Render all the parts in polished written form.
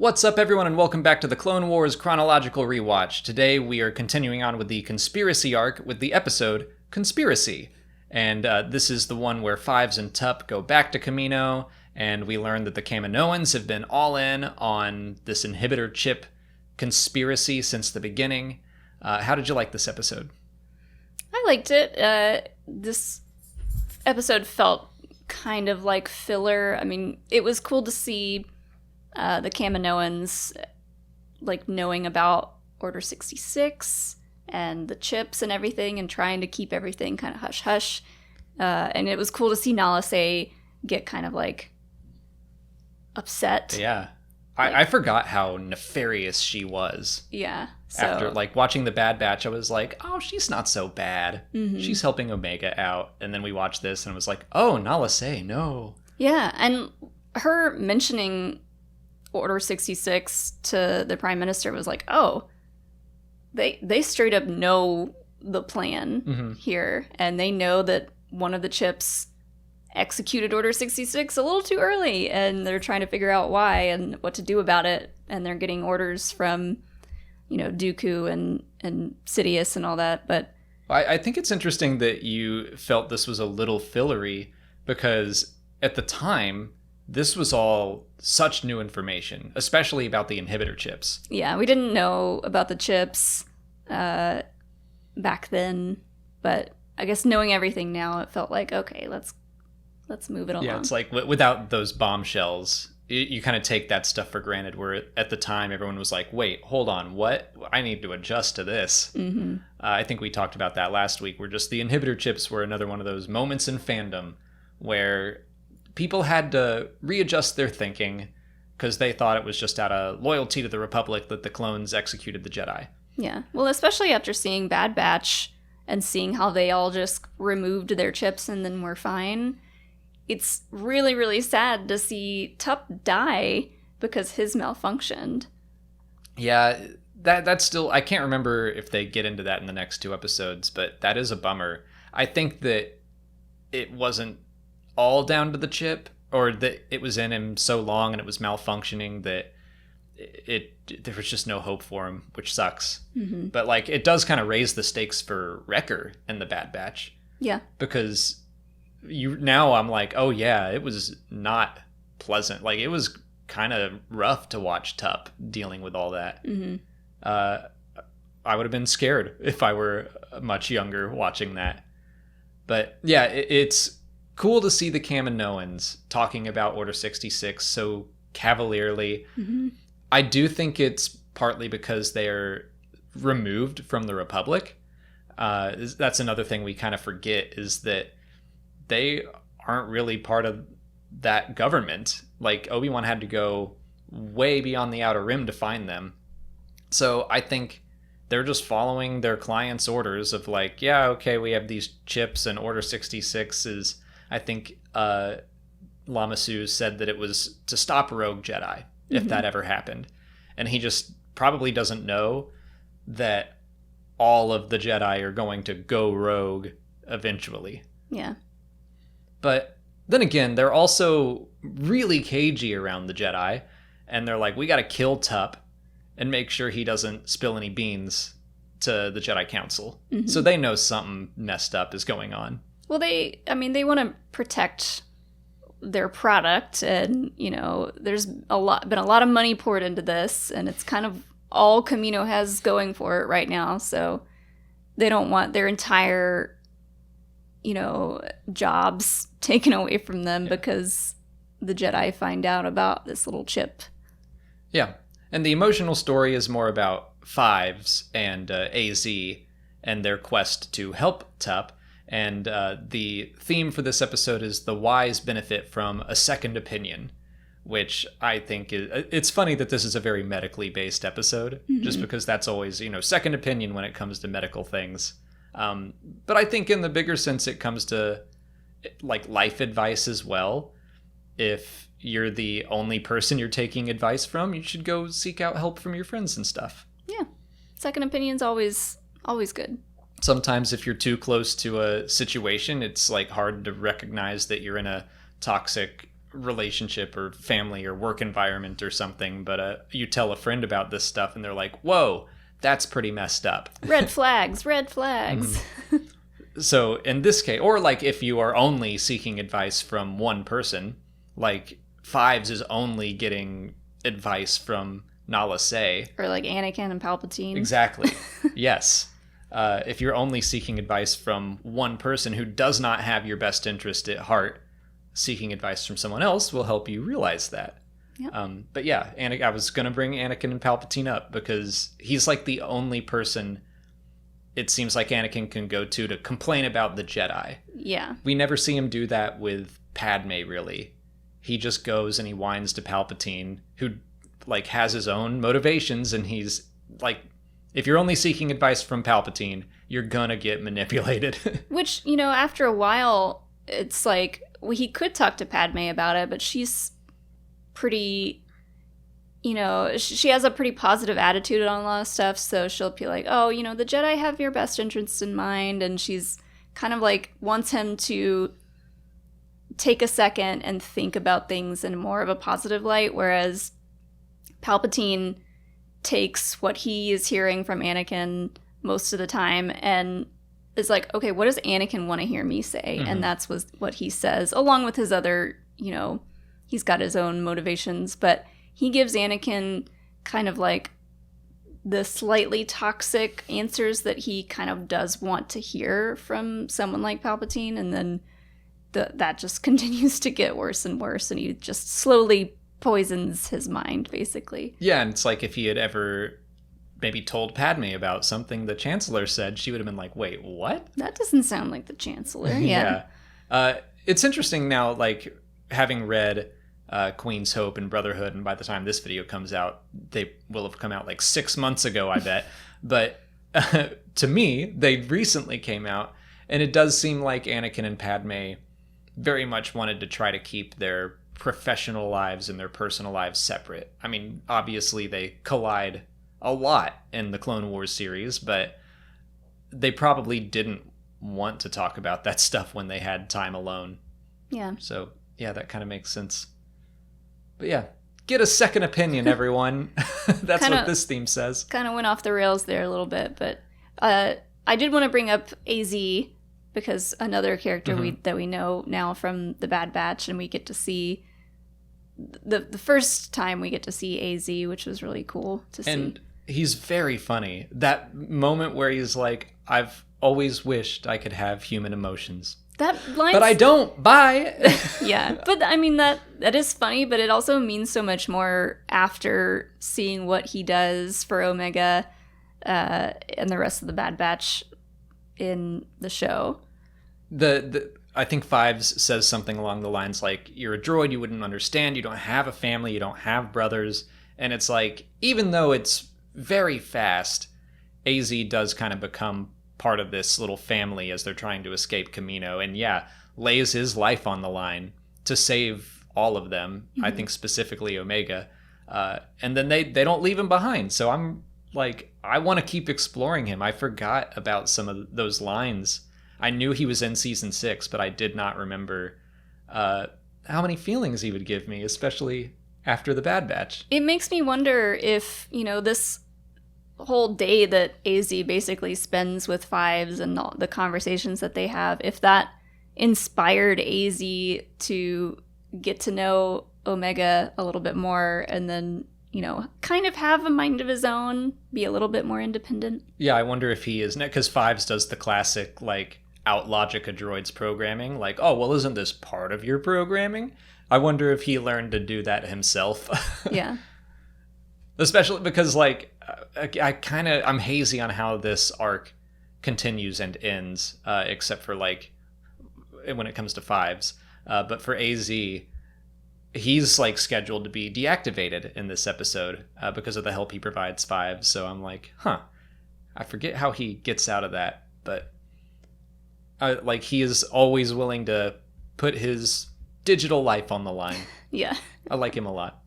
What's up, everyone, and welcome back to the Clone Wars Chronological Rewatch. Today we are continuing on with the Conspiracy arc with the episode Conspiracy. And this is the one where Fives and Tup go back to Kamino, and we learn that the Kaminoans have been all in on this inhibitor chip conspiracy since the beginning. How did you like this episode? I liked it. This episode felt kind of like filler. I mean, it was cool to see the Kaminoans like knowing about Order 66 and the chips and everything and trying to keep everything kind of hush-hush. And it was cool to see Nala Se get kind of like upset. Yeah. I forgot how nefarious she was. Yeah. So. After like watching the Bad Batch, I was like, oh, she's not so bad. Mm-hmm. She's helping Omega out. And then we watched this and I was like, oh, Nala Se, no. Yeah. And her mentioning Order 66 to the Prime Minister was like, oh, they straight up know the plan here. And they know that one of the chips executed Order 66 a little too early. And they're trying to figure out why and what to do about it. And they're getting orders from, you know, Dooku and Sidious and all that. But I think it's interesting that you felt this was a little fillery because at the time, this was all such new information, especially about the inhibitor chips. Yeah, we didn't know about the chips back then, but I guess knowing everything now, it felt like, okay, let's move it along. Yeah, it's like without those bombshells, you kind of take that stuff for granted, where at the time everyone was like, wait, hold on, what? I need to adjust to this. Mm-hmm. I think we talked about that last week, where just the inhibitor chips were another one of those moments in fandom where people had to readjust their thinking because they thought it was just out of loyalty to the Republic that the clones executed the Jedi. Yeah. Well, especially after seeing Bad Batch and seeing how they all just removed their chips and then were fine. It's really, really sad to see Tup die because his malfunctioned. Yeah, that's still... I can't remember if they get into that in the next two episodes, but that is a bummer. I think that it wasn't all down to the chip, or that it was in him so long and it was malfunctioning that there was just no hope for him, which sucks. Mm-hmm. But like, it does kind of raise the stakes for Wrecker in the Bad Batch. Yeah. Because now I'm like, oh yeah, it was not pleasant. Like, it was kind of rough to watch Tup dealing with all that. Mm-hmm. I would have been scared if I were much younger watching that. But yeah, it's cool to see the Kaminoans talking about Order 66 so cavalierly. Mm-hmm. I do think it's partly because they're removed from the Republic. That's another thing we kind of forget, is that they aren't really part of that government. Like, Obi-Wan had to go way beyond the Outer Rim to find them. So I think they're just following their client's orders of like, yeah, okay, we have these chips, and Order 66 is... I think Lama Su said that it was to stop rogue Jedi, if that ever happened. And he just probably doesn't know that all of the Jedi are going to go rogue eventually. Yeah. But then again, they're also really cagey around the Jedi. And they're like, we got to kill Tup and make sure he doesn't spill any beans to the Jedi Council. Mm-hmm. So they know something messed up is going on. Well, they want to protect their product, and, you know, there's been a lot of money poured into this, and it's kind of all Kamino has going for it right now, so they don't want their entire, you know, jobs taken away from them because the Jedi find out about this little chip. Yeah, and the emotional story is more about Fives and AZ and their quest to help Tup. And the theme for this episode is the wise benefit from a second opinion, which I think it's funny that this is a very medically based episode, just because that's always, you know, second opinion when it comes to medical things. But I think in the bigger sense, it comes to like life advice as well. If you're the only person you're taking advice from, you should go seek out help from your friends and stuff. Yeah. Second opinion's always good. Sometimes if you're too close to a situation, it's like hard to recognize that you're in a toxic relationship or family or work environment or something, but you tell a friend about this stuff and they're like, whoa, that's pretty messed up. Red flags, red flags. So in this case, or like if you are only seeking advice from one person, like Fives is only getting advice from Nala Se. Or like Anakin and Palpatine. Exactly. Yes. If you're only seeking advice from one person who does not have your best interest at heart, seeking advice from someone else will help you realize that. Yep. But yeah, I was going to bring Anakin and Palpatine up because he's like the only person it seems like Anakin can go to complain about the Jedi. Yeah. We never see him do that with Padme, really. He just goes and he whines to Palpatine, who like has his own motivations, and he's like, if you're only seeking advice from Palpatine, you're gonna get manipulated. Which, after a while, it's like, well, he could talk to Padme about it, but she's pretty, she has a pretty positive attitude on a lot of stuff, so she'll be like, oh, the Jedi have your best interests in mind, and she's kind of like wants him to take a second and think about things in more of a positive light, whereas Palpatine takes what he is hearing from Anakin most of the time and is like, okay, what does Anakin want to hear me say? Mm-hmm. And that's what he says, along with his other, he's got his own motivations, but he gives Anakin kind of like the slightly toxic answers that he kind of does want to hear from someone like Palpatine, and then that just continues to get worse and worse, and he just slowly poisons his mind, basically. Yeah, and it's like if he had ever maybe told Padme about something the Chancellor said, she would have been like, wait, what? That doesn't sound like the Chancellor. Yeah. It's interesting now, like, having read Queen's Hope and Brotherhood, and by the time this video comes out, they will have come out like 6 months ago, I bet. But to me, they recently came out, and it does seem like Anakin and Padme very much wanted to try to keep their professional lives and their personal lives separate. I mean, obviously they collide a lot in the Clone Wars series, but they probably didn't want to talk about that stuff when they had time alone. Yeah. So, yeah, that kind of makes sense. But yeah, get a second opinion, everyone. That's what this theme says. Kind of went off the rails there a little bit, but I did want to bring up AZ, because another character that we know now from the Bad Batch, and we get to see the first time we get to see AZ, which was really cool to see. And he's very funny. That moment where he's like, I've always wished I could have human emotions. That line, but I don't. Bye. Yeah, but I mean that is funny, but it also means so much more after seeing what he does for Omega and the rest of the Bad Batch in the show. I think Fives says something along the lines like, you're a droid, you wouldn't understand, you don't have a family, you don't have brothers. And it's like, even though it's very fast, AZ does kind of become part of this little family as they're trying to escape Kamino, and yeah, lays his life on the line to save all of them. I think specifically Omega, and then they don't leave him behind. So I'm like, I want to keep exploring him. I forgot about some of those lines. I knew he was in season 6, but I did not remember how many feelings he would give me, especially after the Bad Batch. It makes me wonder if, this whole day that AZ basically spends with Fives and the conversations that they have, if that inspired AZ to get to know Omega a little bit more, and then, kind of have a mind of his own, be a little bit more independent. Yeah, I wonder if he is, because Fives does the classic, like, out-logic a droid's programming, like, oh, well, isn't this part of your programming? I wonder if he learned to do that himself. Yeah. Especially because, like, I'm hazy on how this arc continues and ends, except for, like, when it comes to Fives. But for AZ, he's, like, scheduled to be deactivated in this episode because of the help he provides Fives. So I'm like, I forget how he gets out of that. But, like, he is always willing to put his digital life on the line. Yeah. I like him a lot.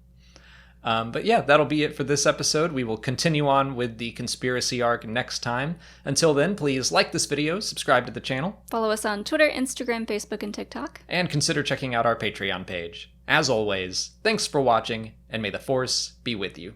But yeah, that'll be it for this episode. We will continue on with the conspiracy arc next time. Until then, please like this video, subscribe to the channel. Follow us on Twitter, Instagram, Facebook, and TikTok. And consider checking out our Patreon page. As always, thanks for watching, and may the Force be with you.